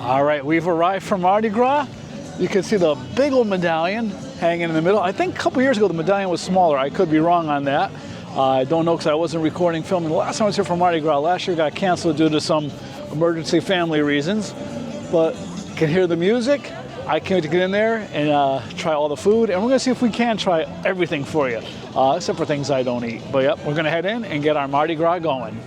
All right, we've arrived from Mardi Gras. You can see the big old medallion hanging in the middle. I think a couple years ago the medallion was smaller. I could be wrong on that. I don't know because I wasn't recording filming. The last time I was here for Mardi Gras last year got canceled due to some emergency family reasons. But you can hear the music. I can't wait to get in there and try all the food. And we're going to see if we can try everything for you, except for things I don't eat. But yep, we're going to head in and get our Mardi Gras going.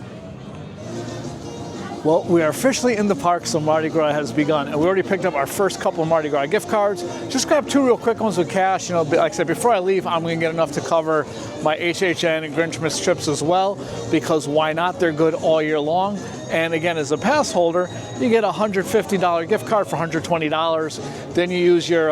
Well, we are officially in the park, so Mardi Gras has begun. And we already picked up our first couple of Mardi Gras gift cards. Just grab two real quick ones with cash. You know, like I said, before I leave, I'm going to get enough to cover my HHN and Grinchmas trips as well, because why not? They're good all year long. And again, as a pass holder, you get a $150 gift card for $120. Then you use your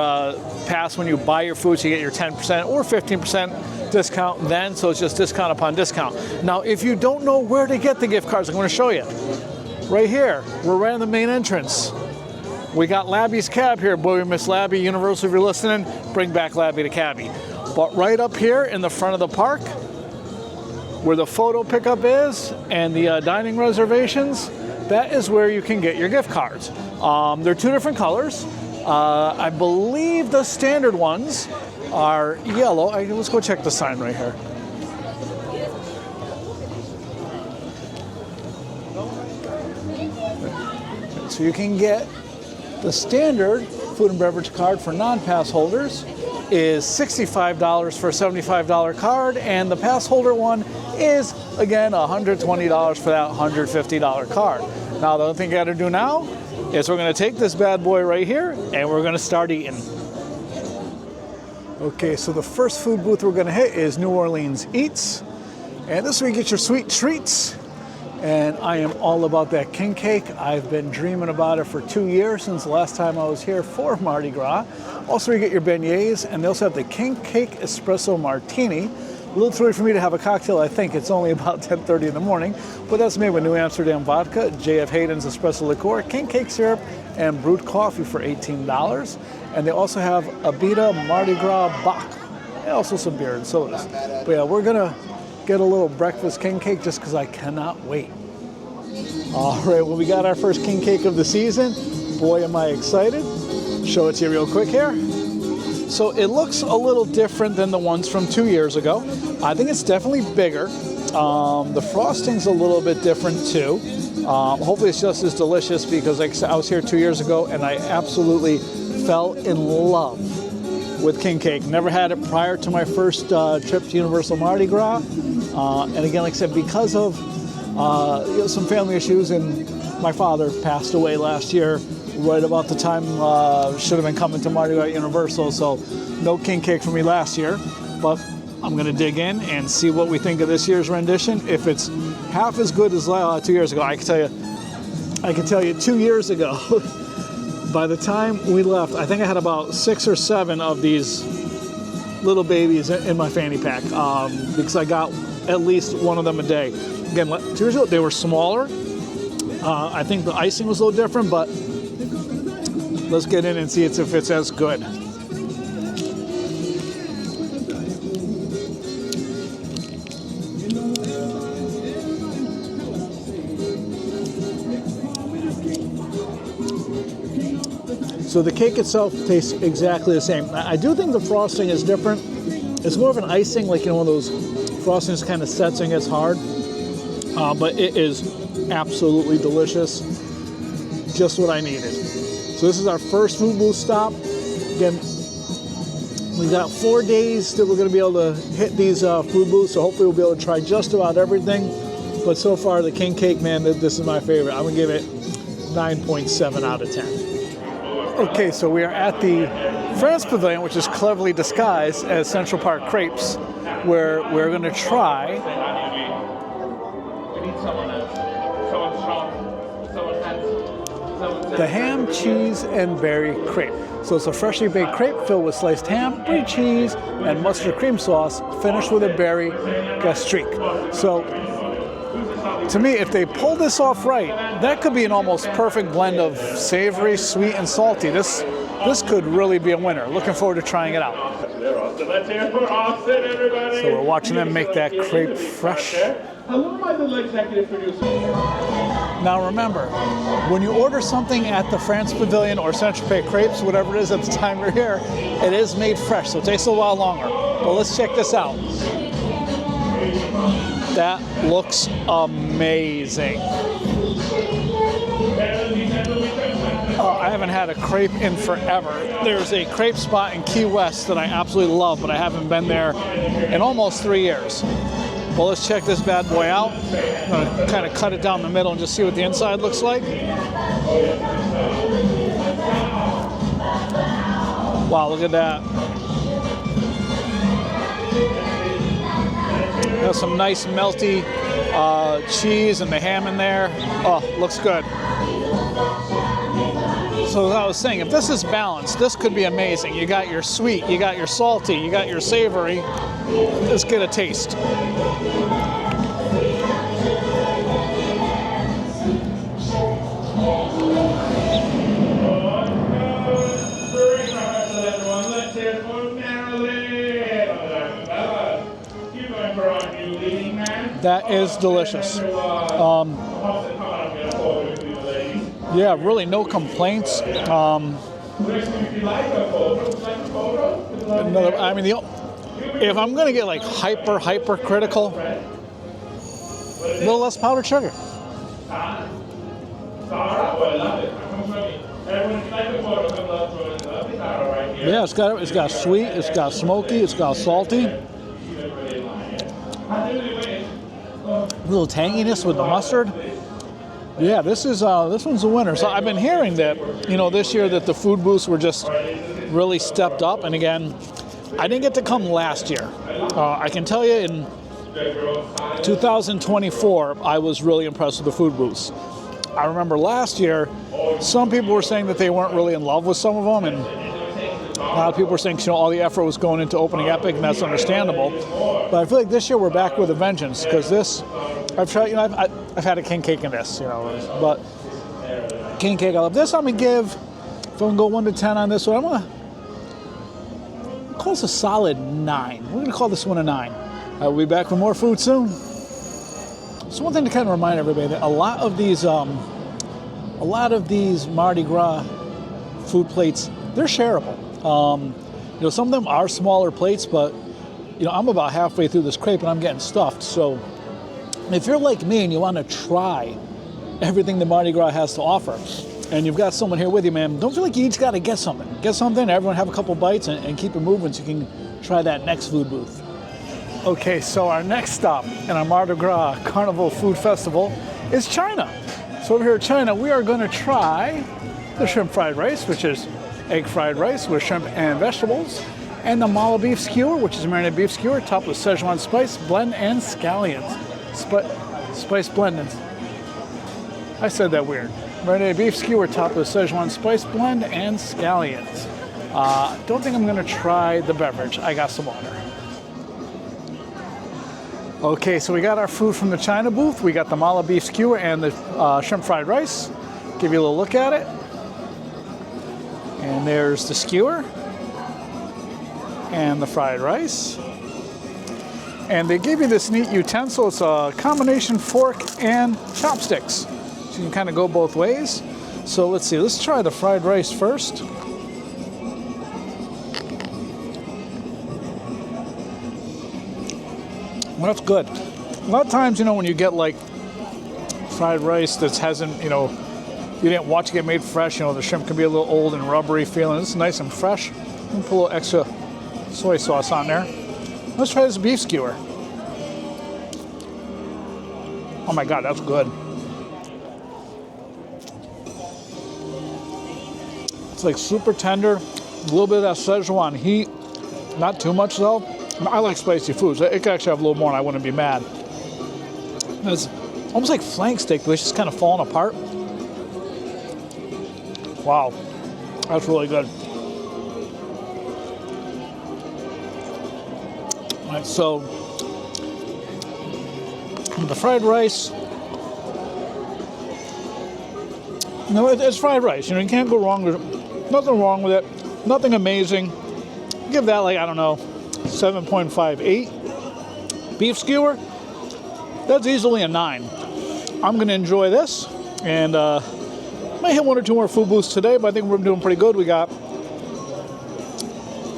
pass when you buy your food, so you get your 10% or 15% discount then. So it's just discount upon discount. Now, if you don't know where to get the gift cards, I'm going to show you. Right here, we're right in the main entrance. We got Labby's Cab here. Boy, we miss Labby. Universal, if you're listening, bring back Labby to Cabby. But right up here in the front of the park, where the photo pickup is and the dining reservations, that is where you can get your gift cards. They're two different colors. I believe the standard ones are yellow. Let's go check the sign right here. So you can get the standard food and beverage card for non-pass holders is $65 for a $75 card, and the pass holder one is, again, $120 for that $150 card. Now, the other thing you got to do now is we're going to take this bad boy right here, and we're going to start eating. Okay, so the first food booth we're going to hit is New Orleans Eats, and this is where you get your sweet treats. And I am all about that king cake. I've been dreaming about it for 2 years, since the last time I was here for Mardi Gras. Also, you get your beignets, and they also have the king cake espresso martini. A little too early for me to have a cocktail, I think. It's only about 10:30 in the morning, but that's made with New Amsterdam vodka, J.F. Hayden's espresso liqueur, king cake syrup, and brewed coffee for $18. And they also have Abita Mardi Gras Bach, and also some beer and sodas. But yeah, we're gonna get a little breakfast king cake just because I cannot wait. All right, well, we got our first king cake of the season. Boy, am I excited. Show it to you real quick here. So it looks a little different than the ones from 2 years ago. I think it's definitely bigger. The frosting's a little bit different too. Hopefully it's just as delicious, because like I said, I was here 2 years ago and I absolutely fell in love with king cake. Never had it prior to my first trip to Universal Mardi Gras. And again, like I said, because of some family issues, and my father passed away last year, right about the time should have been coming to Mardi Gras Universal, so no king cake for me last year. But I'm gonna dig in and see what we think of this year's rendition. If it's half as good as 2 years ago, I can tell you 2 years ago, by the time we left, I think I had about 6 or 7 of these little babies in my fanny pack, because I got at least one of them a day. Again, 2 years ago, they were smaller. I think the icing was a little different, but let's get in and see if it's as good. So the cake itself tastes exactly the same. I do think the frosting is different. It's more of an icing, like, you know, one of those frostings kind of sets and gets hard. But it is absolutely delicious. Just what I needed. So this is our first food booth stop. Again, we've got 4 days that we're going to be able to hit these food booths, so hopefully we'll be able to try just about everything. But so far, the king cake, man, this is my favorite. I'm going to give it 9.7 out of 10. Okay, so we are at the France Pavilion, which is cleverly disguised as Central Park Crepes, where we're going to try the ham, cheese, and berry crepe. So it's a freshly baked crepe filled with sliced ham, brie cheese, and mustard cream sauce, finished with a berry gastrique. So to me, if they pull this off right, that could be an almost perfect blend of savory, sweet, and salty. This This could really be a winner. Looking forward to trying it out. So we're watching them make that crepe fresh. Now remember, when you order something at the France Pavilion or Saint-Tropez Crepes, whatever it is at the time you're here, it is made fresh, so it takes a while longer. But let's check this out. That looks amazing. I haven't had a crepe in forever. There's a crepe spot in Key West that I absolutely love, but I haven't been there in almost 3 years. Well, let's check this bad boy out. I'm gonna kind of cut it down the middle and just see what the inside looks like. Wow, look at that. Got some nice melty cheese and the ham in there. Oh, looks good. So as I was saying, if this is balanced, this could be amazing. You got your sweet, you got your salty, you got your savory. Let's get a taste. That is delicious. Yeah, really no complaints. If I'm gonna get like hyper critical, a little less powdered sugar. Yeah, it's got sweet, it's got smoky, it's got salty. A little tanginess with the mustard. Yeah, this one's a winner. So I've been hearing that, this year that the food booths were just really stepped up. And again, I didn't get to come last year. I can tell you in 2024, I was really impressed with the food booths. I remember last year, some people were saying that they weren't really in love with some of them, and a lot of people were saying, all the effort was going into opening Epic, and that's understandable. But I feel like this year we're back with a vengeance, because this, I've tried, I've had a king cake in this, but king cake, I love this. I'm gonna give, if I'm gonna go 1 to 10 on this one, I'm gonna call this a solid 9. We're gonna call this one a 9. We'll be back with more food soon. So one thing to kind of remind everybody that a lot of these Mardi Gras food plates, they're shareable. Some of them are smaller plates, but I'm about halfway through this crepe and I'm getting stuffed. So if you're like me and you want to try everything the Mardi Gras has to offer, and you've got someone here with you, man, don't feel like you each got to get something. Get something, everyone have a couple bites, and keep it moving so you can try that next food booth. Okay, so our next stop in our Mardi Gras Carnival Food Festival is China. So over here in China, we are going to try the shrimp fried rice, which is egg fried rice with shrimp and vegetables, and the mala beef skewer, which is a marinated beef skewer topped with Szechuan spice blend and scallions. Spice blend. I said that weird. Marinated beef skewer topped with Szechuan spice blend and scallions. Don't think I'm going to try the beverage. I got some water. Okay, so we got our food from the China booth. We got the mala beef skewer and the shrimp fried rice. Give you a little look at it. And there's the skewer and the fried rice. And they give you this neat utensil. It's a combination fork and chopsticks. So you can kind of go both ways. So let's see, let's try the fried rice first. Well, that's good. A lot of times, when you get like fried rice that hasn't, you didn't watch it get made fresh, the shrimp can be a little old and rubbery feeling. This is nice and fresh. I'm gonna put a little extra soy sauce on there. Let's try this beef skewer. Oh my God, that's good. It's like super tender, a little bit of that Szechuan heat, not too much though. I like spicy foods. It could actually have a little more and I wouldn't be mad. It's almost like flank steak, but it's just kind of falling apart. Wow, that's really good. All right, so the fried rice, it's fried rice. You can't go wrong with Nothing wrong with it. Nothing amazing. Give that like, I don't know, 7.58. Beef skewer, that's easily a 9. I'm going to enjoy this, and might hit 1 or 2 more food booths today, but I think we're doing pretty good. We got, I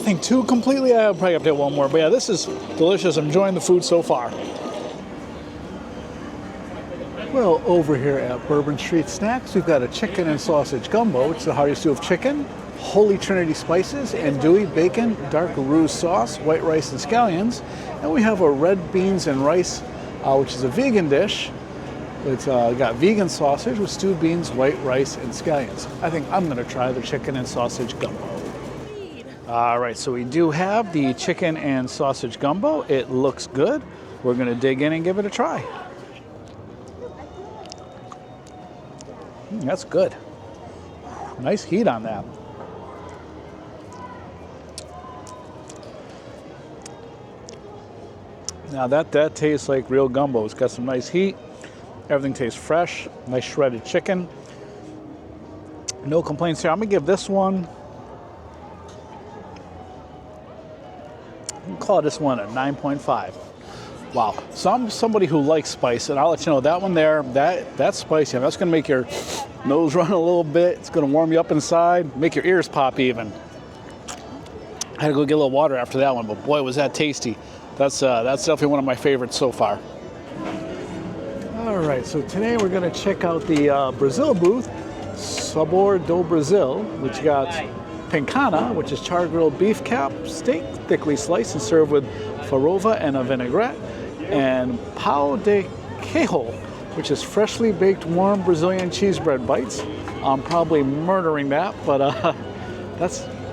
think, 2 completely. I'll probably have to hit 1 more, but yeah, this is delicious. I'm enjoying the food so far. Well, over here at Bourbon Street Snacks, we've got a chicken and sausage gumbo, which is the hearty stew of chicken, Holy Trinity spices, andouille, bacon, dark roux sauce, white rice and scallions, and we have a red beans and rice, which is a vegan dish. It's got vegan sausage with stewed beans, white rice, and scallions. I think I'm going to try the chicken and sausage gumbo. All right, so we do have the chicken and sausage gumbo. It looks good. We're going to dig in and give it a try. That's good. Nice heat on that. Now that tastes like real gumbo. It's got some nice heat. Everything tastes fresh. Nice shredded chicken. No complaints here. I'm gonna give this one, I'll call this one a 9.5. Wow. So I'm somebody who likes spice, and I'll let you know that one there, that's spicy. That's gonna make your nose run a little bit. It's gonna warm you up inside, make your ears pop even. I had to go get a little water after that one, but boy, was that tasty. That's definitely one of my favorites so far. All right, so today we're gonna check out the Brazil booth, Sabor do Brazil, which got picanha, which is char-grilled beef cap steak, thickly sliced and served with farova and a vinaigrette, and pão de queijo, which is freshly baked warm Brazilian cheese bread bites. I'm probably murdering that, but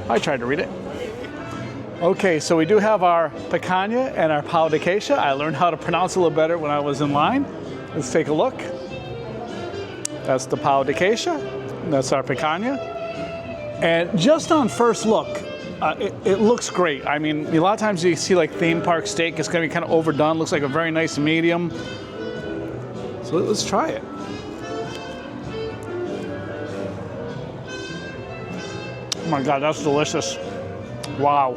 I tried to read it. Okay, so we do have our picanha and our pão de queijo. I learned how to pronounce it a little better when I was in line. Let's take a look. That's the pão de queijo. That's our picanha. And just on first look, it looks great. I mean, a lot of times you see like theme park steak, it's gonna be kind of overdone. Looks like a very nice medium. So let's try it. Oh my God, that's delicious. Wow.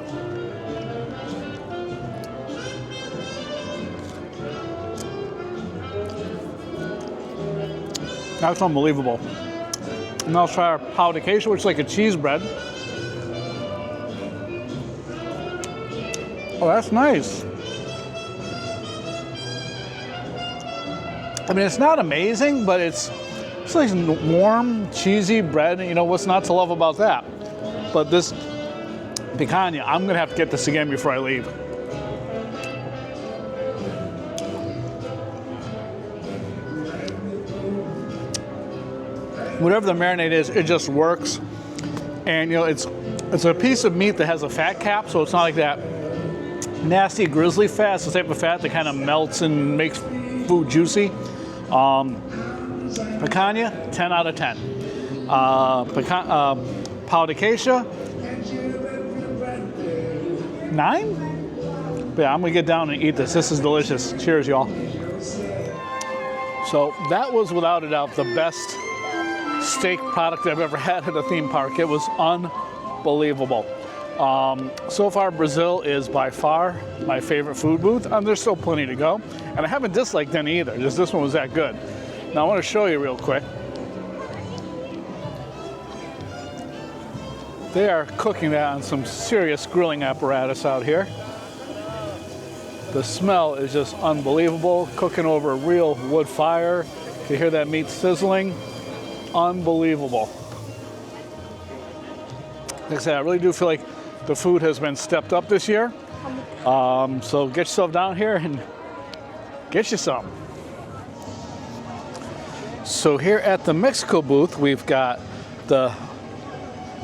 That's unbelievable. Now let's try our pão de queijo, which is like a cheese bread. Oh, that's nice. I mean, it's not amazing, but it's like warm, cheesy bread. You know, what's not to love about that? But this picanha, I'm gonna have to get this again before I leave. Whatever the marinade is, it just works. And you know, it's a piece of meat that has a fat cap, so it's not like that nasty grizzly fat. It's the type of fat that kind of melts and makes food juicy. Picanha, 10 out of 10. Pão de queijo, 9? But yeah, I'm gonna get down and eat this. This is delicious. Cheers, y'all. So that was without a doubt the best steak product I've ever had at a theme park. It was unbelievable. So far, Brazil is by far my favorite food booth, and there's still plenty to go. And I haven't disliked any either, just this one was that good. Now I want to show you real quick. They are cooking that on some serious grilling apparatus out here. The smell is just unbelievable. Cooking over a real wood fire. You hear that meat sizzling. Unbelievable. Like I said, I really do feel like the food has been stepped up this year. So get yourself down here and get you some. So here at the Mexico booth, we've got the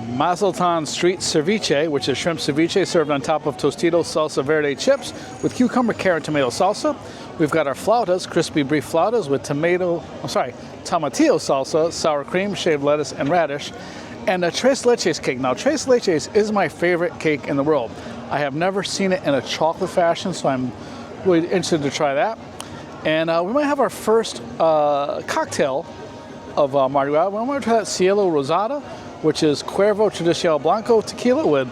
Mazatlan Street Ceviche, which is shrimp ceviche served on top of Tostitos salsa verde chips with cucumber, carrot, tomato salsa. We've got our flautas, crispy beef flautas with tomatillo salsa, sour cream, shaved lettuce, and radish. And a tres leches cake. Now, tres leches is my favorite cake in the world. I have never seen it in a chocolate fashion, so I'm really interested to try that. And we might have our first cocktail of Mardi Gras. We might try that Cielo Rosada, which is Cuervo Tradicional Blanco tequila with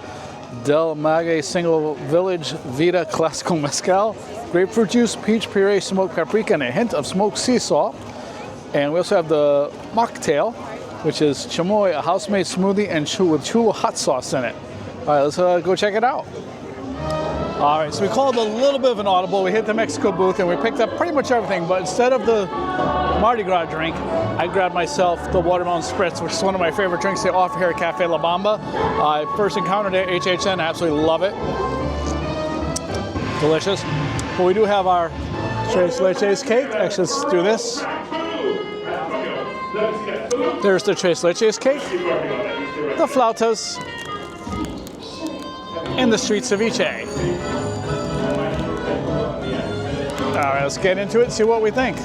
Del Maguey Single Village Vida Classical Mezcal, grapefruit juice, peach puree, smoked paprika, and a hint of smoked sea salt. And we also have the mocktail, which is chamoy, a house-made smoothie, and with chulo hot sauce in it. All right, let's go check it out. All right, so we called a little bit of an audible. We hit the Mexico booth and we picked up pretty much everything, but instead of the Mardi Gras drink, I grabbed myself the watermelon spritz, which is one of my favorite drinks they offer here at Cafe La Bamba. I first encountered it at HHN. I absolutely love it. Delicious. But we do have our Tres Leches cake. Actually, let's do this. There's the Tres Leches cake, the flautas, and the street ceviche. All right, let's get into it and see what we think.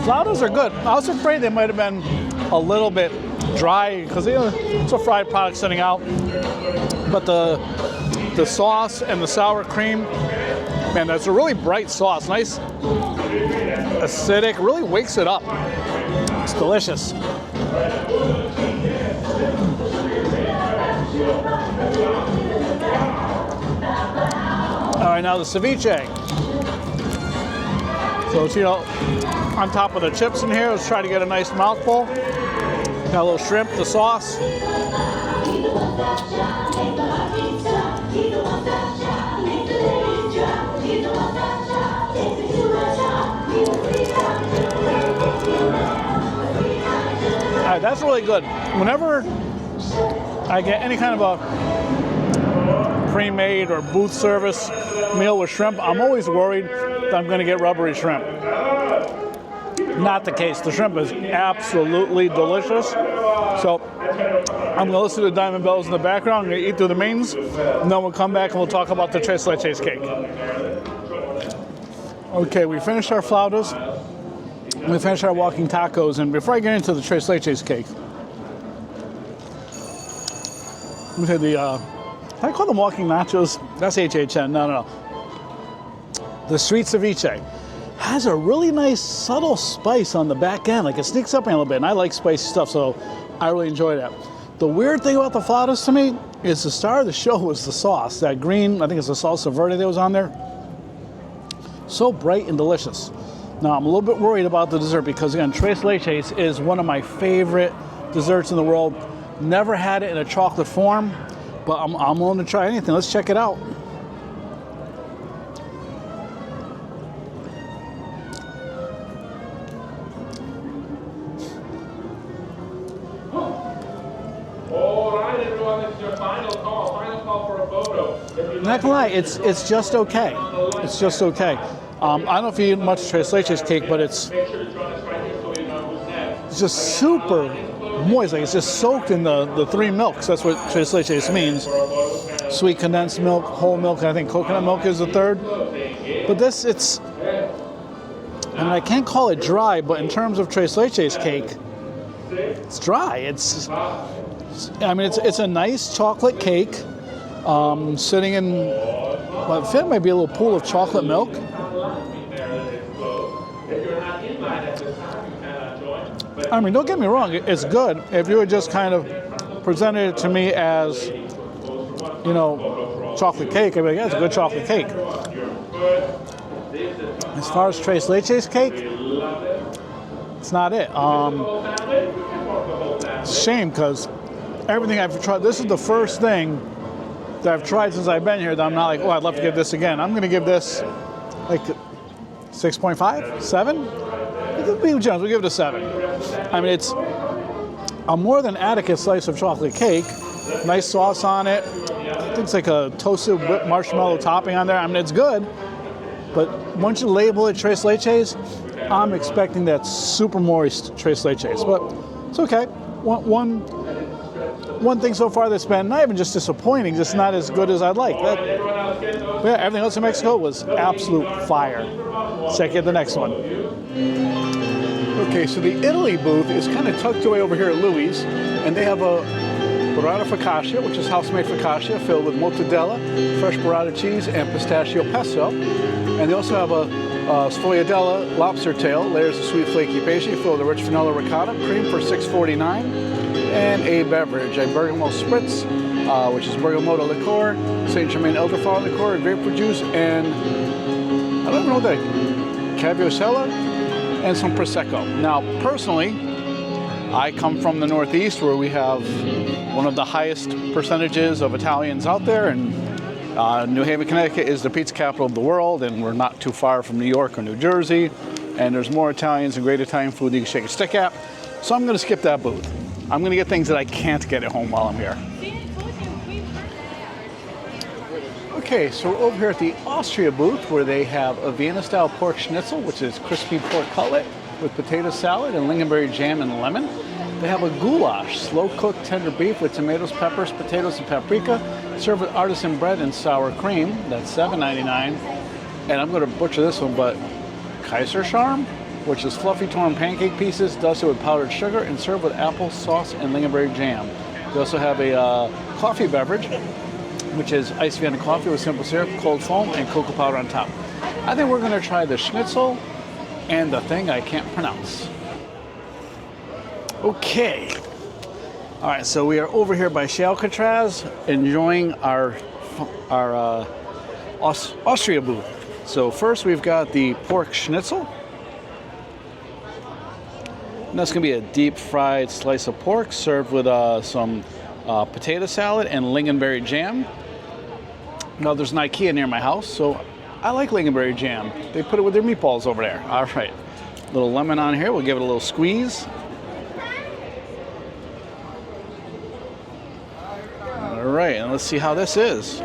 Flautas are good. I was afraid they might have been a little bit dry because it's a fried product sitting out. But the sauce and the sour cream, man, that's a really bright sauce. Nice, acidic, really wakes it up. It's delicious. All right, now the ceviche. So it's, on top of the chips in here, let's try to get a nice mouthful. Got a little shrimp, the sauce. All right, that's really good. Whenever I get any kind of a pre-made or booth service meal with shrimp, I'm always worried that I'm going to get rubbery shrimp. Not the case. The shrimp is absolutely delicious. So I'm going to listen to the Diamond Bells in the background. I'm going to eat through the mains, and then we'll come back and we'll talk about the Tres Leches cake. Okay, we finished our flautas. We finished our walking tacos, and before I get into the Tres Leches cake, we had the, can I call them walking nachos? That's HHN. No. The street ceviche has a really nice subtle spice on the back end. Like it sneaks up in a little bit, and I like spicy stuff, so I really enjoy that. The weird thing about the flautas to me is the star of the show was the sauce. That green, I think it's the salsa verde that was on there. So bright and delicious. Now, I'm a little bit worried about the dessert because, again, Tres Leches is one of my favorite desserts in the world. Never had it in a chocolate form, but I'm willing to try anything. Let's check it out. Not gonna lie, it's just okay. It's just okay. I don't know if you eat much Tres Leches cake, but it's just super moist. Like it's just soaked in the three milks. That's what Tres Leches means. Sweet condensed milk, whole milk, and I think coconut milk is the third. But this, I can't call it dry, but in terms of Tres Leches cake, it's dry. It's a nice chocolate cake. Sitting in what I think might be a little pool of chocolate milk. I mean, don't get me wrong, it's good. If you had just kind of presented it to me as, chocolate cake, I'd be like, yeah, it's a good chocolate cake. As far as Tres Leches cake, it's not it. It's a shame because everything I've tried, this is the first thing that I've tried since I've been here that I'm not like, oh, I'd love to give this again. I'm going to give this like 6.5, 7? Be generous, we'll give it a 7. I mean, it's a more than adequate slice of chocolate cake. Nice sauce on it. I think it's like a toasted whipped marshmallow topping on there. I mean, it's good. But once you label it Tres Leches, I'm expecting that super moist Tres Leches. But it's okay. One thing so far that's been not even just disappointing, just not as good as I'd like. But yeah, everything else in Mexico was absolute fire. Check out the next one. Okay, so the Italy booth is kind of tucked away over here at Louis, and they have a burrata focaccia, which is house-made focaccia filled with mozzarella, fresh burrata cheese, and pistachio pesto. And they also have a sfogliatella lobster tail, layers of sweet flaky pastry filled with rich vanilla ricotta cream for $6.49, and a beverage, a bergamot spritz, which is bergamot liqueur, Saint Germain elderflower liqueur, grapefruit juice, and I don't know that, caviosella, and some prosecco. Now, personally, I come from the Northeast, where we have one of the highest percentages of Italians out there, and New Haven, Connecticut is the pizza capital of the world, and we're not too far from New York or New Jersey, and there's more Italians and great Italian food you can shake a stick at. So I'm going to skip that booth. I'm going to get things that I can't get at home while I'm here. Okay, so we're over here at the Austria booth, where they have a Vienna-style pork schnitzel, which is crispy pork cutlet with potato salad and lingonberry jam and lemon. They have a goulash, slow-cooked tender beef with tomatoes, peppers, potatoes, and paprika, served with artisan bread and sour cream. That's $7.99. And I'm going to butcher this one, but Kaiserschmarrn, which is fluffy torn pancake pieces, dusted with powdered sugar, and served with apple sauce and lingonberry jam. They also have a coffee beverage, which is iced Vienna coffee with simple syrup, cold foam, and cocoa powder on top. I think we're going to try the schnitzel and the thing I can't pronounce. Okay. All right, so we are over here by Alcatraz enjoying our Austria booth. So first we've got the pork schnitzel. And that's going to be a deep fried slice of pork served with some potato salad and lingonberry jam. Now there's an IKEA near my house, so I like lingonberry jam. They put it with their meatballs over there. All right, a little lemon on here. We'll give it a little squeeze. All right, and let's see how this is.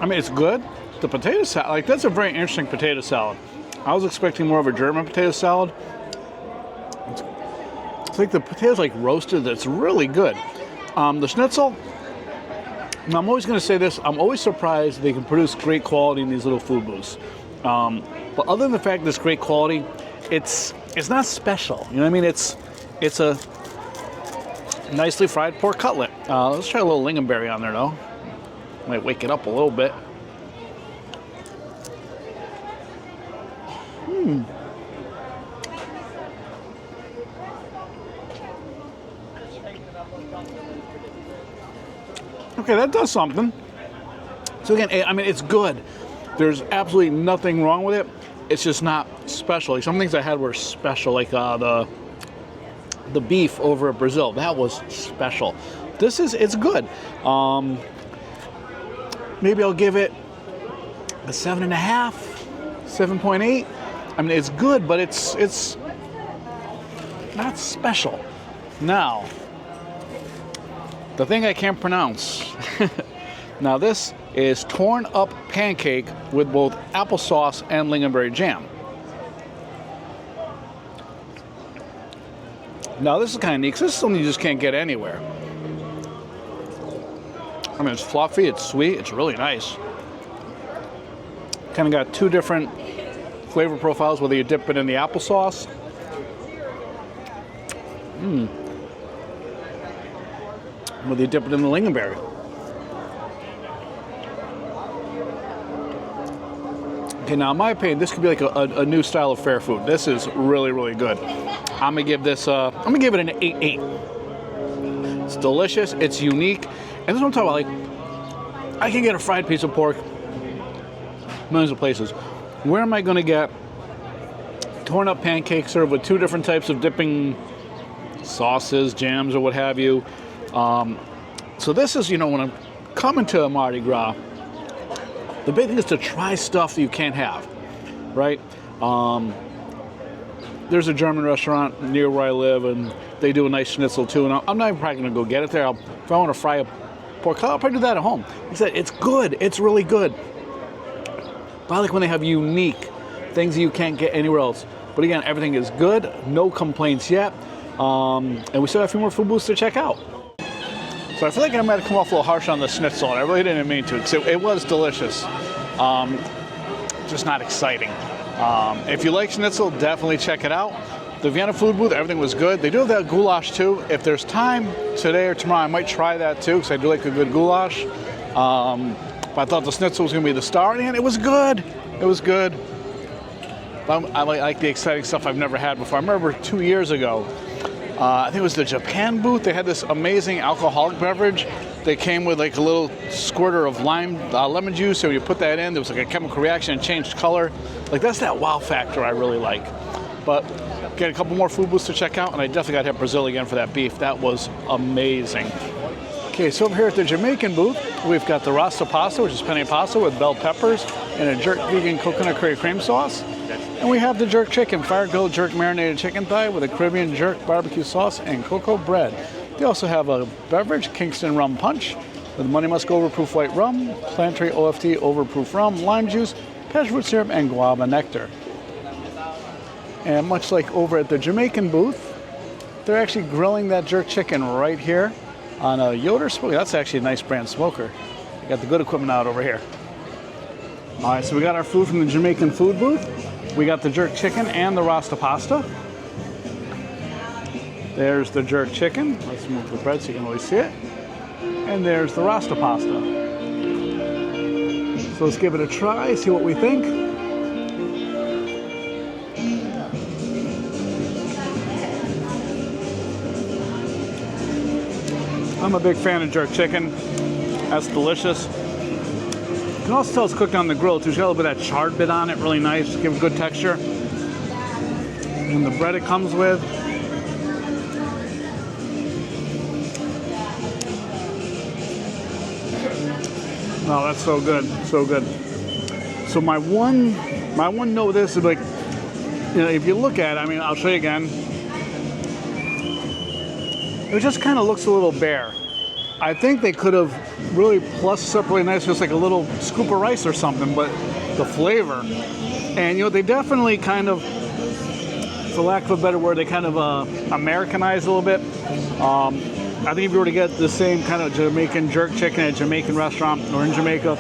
I mean, it's good. The potato salad, like, that's a very interesting potato salad. I was expecting more of a German potato salad. It's like the potatoes like roasted. That's really good. The schnitzel, and I'm always going to say this, I'm always surprised they can produce great quality in these little food booths. But other than the fact that it's great quality, it's not special. You know what I mean? It's a nicely fried pork cutlet. Let's try a little lingonberry on there, though. Might wake it up a little bit. Okay, that does something. So again, I mean, it's good. There's absolutely nothing wrong with it. It's just not special. Like, some things I had were special, like the beef over at Brazil. That was special. It's good. Maybe I'll give it a 7.5, 7.8. I mean, it's good, but it's not special. Now, the thing I can't pronounce. Now, this is torn up pancake with both applesauce and lingonberry jam. Now, this is kind of neat, because this is something you just can't get anywhere. I mean, it's fluffy, it's sweet, it's really nice. Kind of got two different flavor profiles, whether you dip it in the applesauce. Whether you dip it in the lingonberry. Okay, now in my opinion, this could be like a new style of fair food. This is really, really good. I'm gonna give this, I'm gonna give it an 8.8. It's delicious, it's unique. And this is what I'm talking about, like, I can get a fried piece of pork millions of places. Where am I going to get torn up pancakes served with two different types of dipping sauces, jams, or what have you? So this is, when I'm coming to a Mardi Gras, the big thing is to try stuff that you can't have, right? there's a German restaurant near where I live, and they do a nice schnitzel too. And I'm not even probably going to go get it there. If I want to fry a pork, I'll probably do that at home. He said it's good. It's really good. But I like when they have unique things that you can't get anywhere else. But again, everything is good. No complaints yet. And we still have a few more food booths to check out. So I feel like I might have come off a little harsh on the schnitzel, and I really didn't mean to, because it was delicious. Just not exciting. If you like schnitzel, definitely check it out. The Vienna food booth, everything was good. They do have that goulash too. If there's time today or tomorrow, I might try that too, because I do like a good goulash. But I thought the schnitzel was going to be the star, and it was good. It was good. But I like the exciting stuff I've never had before. I remember 2 years ago, I think it was the Japan booth. They had this amazing alcoholic beverage. They came with like a little squirter of lemon juice. So you put that in, there was like a chemical reaction and changed color. Like that's that wow factor I really like. But get a couple more food booths to check out, and I definitely got to hit Brazil again for that beef. That was amazing. Okay, so over here at the Jamaican booth, we've got the Rasta pasta, which is penne pasta with bell peppers and a jerk vegan coconut curry cream sauce. And we have the jerk chicken, fire-grilled jerk marinated chicken thigh with a Caribbean jerk barbecue sauce and cocoa bread. They also have a beverage, Kingston Rum Punch, with Money Musk Overproof White Rum, Planetary OFT Overproof Rum, lime juice, passion fruit syrup, and guava nectar. And much like over at the Jamaican booth, they're actually grilling that jerk chicken right here on a Yoder smoker. That's actually a nice brand smoker. They got the good equipment out over here. All right, so we got our food from the Jamaican food booth. We got the jerk chicken and the Rasta pasta. There's the jerk chicken. Let's move the bread so you can really see it. And there's the Rasta pasta. So let's give it a try, see what we think. I'm a big fan of jerk chicken. That's delicious. You can also tell it's cooked on the grill too. It's got a little bit of that charred bit on it, really nice, give it good texture. And the bread it comes with. Oh, that's so good, so good. So my one note of this is like, you know, if you look at it, I mean, I'll show you again. It just kind of looks a little bare. I think they could have really plussed this up really nice, just like a little scoop of rice or something, but the flavor. And, you know, they definitely kind of, for lack of a better word, they kind of Americanized a little bit. I think if you were to get the same kind of Jamaican jerk chicken at a Jamaican restaurant or in Jamaica,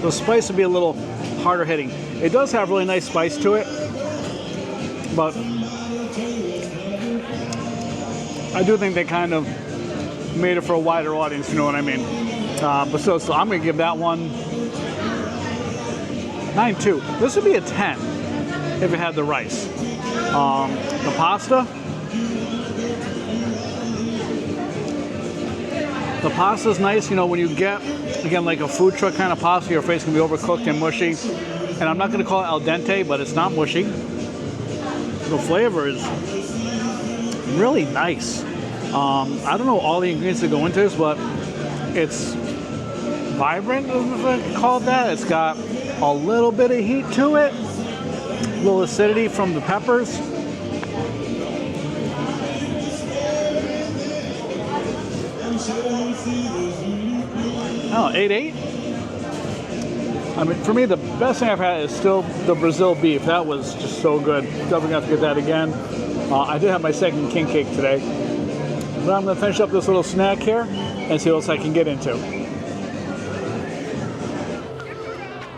the spice would be a little harder hitting. It does have really nice spice to it, but I do think they kind of made it for a wider audience, you know what I mean? But so I'm going to give that one 9.2. This would be a 10 if it had the rice. The pasta. The pasta's nice, you know, when you get, again, like a food truck kind of pasta, your face can be overcooked and mushy. And I'm not going to call it al dente, but it's not mushy. The flavor is really nice. I don't know all the ingredients that go into this, but it's vibrant, if I call it that. It's got a little bit of heat to it, a little acidity from the peppers. Oh, 8.8? I mean, for me, the best thing I've had is still the Brazil beef. That was just so good. Definitely have to get that again. I did have my second king cake today. But I'm going to finish up this little snack here and see what else I can get into.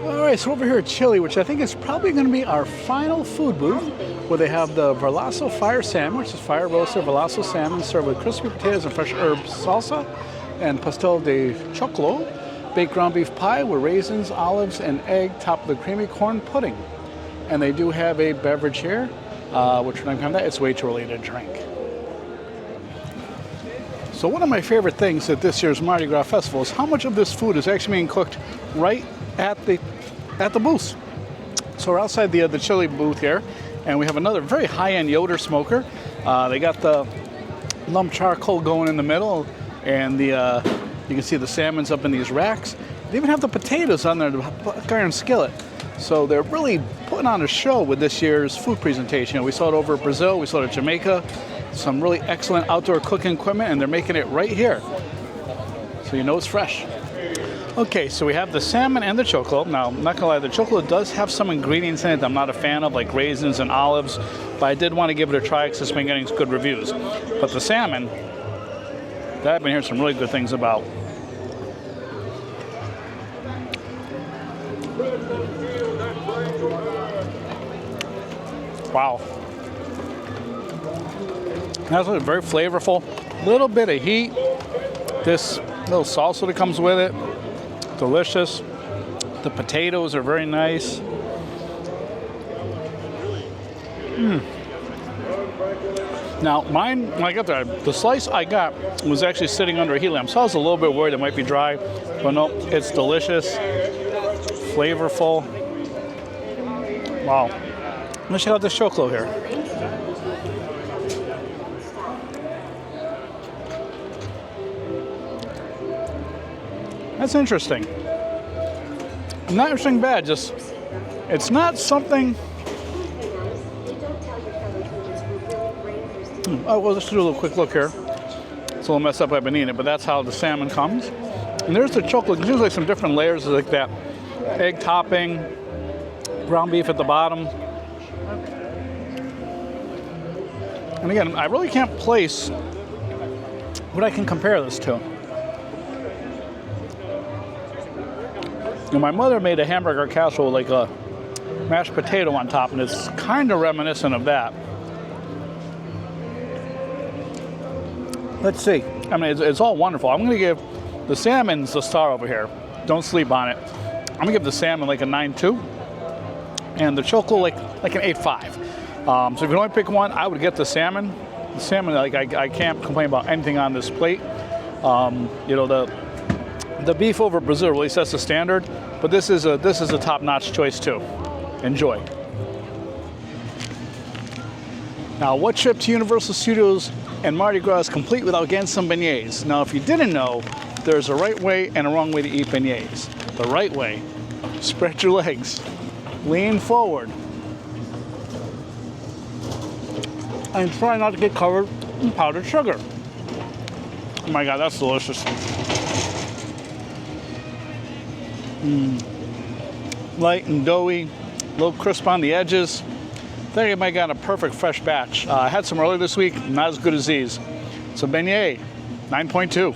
All right, so over here at Chile, which I think is probably going to be our final food booth, where they have the Verlazo Fire Salmon, which is fire roasted Verlazo salmon served with crispy potatoes and fresh herb salsa, and pastel de choclo, baked ground beef pie with raisins, olives, and egg topped with creamy corn pudding. And they do have a beverage here, which when I come to that, it's way too early to drink. So one of my favorite things at this year's Mardi Gras Festival is how much of this food is actually being cooked right at the booths. So we're outside the Chile booth here, and we have another very high-end Yoder smoker. They got the lump charcoal going in the middle, and you can see the salmon's up in these racks. They even have the potatoes on there, the iron skillet. So they're really putting on a show with this year's food presentation. We saw it over in Brazil, we saw it in Jamaica, some really excellent outdoor cooking equipment, and they're making it right here. So you know it's fresh. Okay, so we have the salmon and the chocolate. Now, I'm not gonna lie, the chocolate does have some ingredients in it that I'm not a fan of, like raisins and olives, but I did want to give it a try because it's been getting good reviews. But the salmon, that I've been hearing some really good things about. Wow. That's very flavorful. Little bit of heat. This little salsa that comes with it, delicious. The potatoes are very nice. Now, mine, when I got there, the slice I got was actually sitting under a heat lamp, so I was a little bit worried it might be dry, but no, it's delicious, flavorful. Wow. Let's check out this chocolate here. That's interesting. Not interesting bad, just, it's not something. Oh, well, let's do a little quick look here. It's a little messed up, I've been eating it, but that's how the salmon comes. And there's the chocolate. There's like some different layers, like that egg topping, ground beef at the bottom. And again, I really can't place what I can compare this to. And my mother made a hamburger casserole with like a mashed potato on top, and it's kind of reminiscent of that. Let's see. I mean, it's all wonderful. I'm going to give the salmon's the star over here. Don't sleep on it. I'm going to give the salmon like a 9.2, and the chocolate like an 8.5. So if you only pick one, I would get the salmon. The salmon, like I can't complain about anything on this plate. You know, the beef over Brazil really sets the standard, but this is a top-notch choice too. Enjoy. Now, what trip to Universal Studios and Mardi Gras is complete without getting some beignets? Now, if you didn't know, there's a right way and a wrong way to eat beignets. The right way, spread your legs, lean forward, and try not to get covered in powdered sugar. Oh my God, that's delicious. Light and doughy, a little crisp on the edges. I think I might have got a perfect fresh batch. I had some earlier this week, not as good as these. So beignet, 9.2.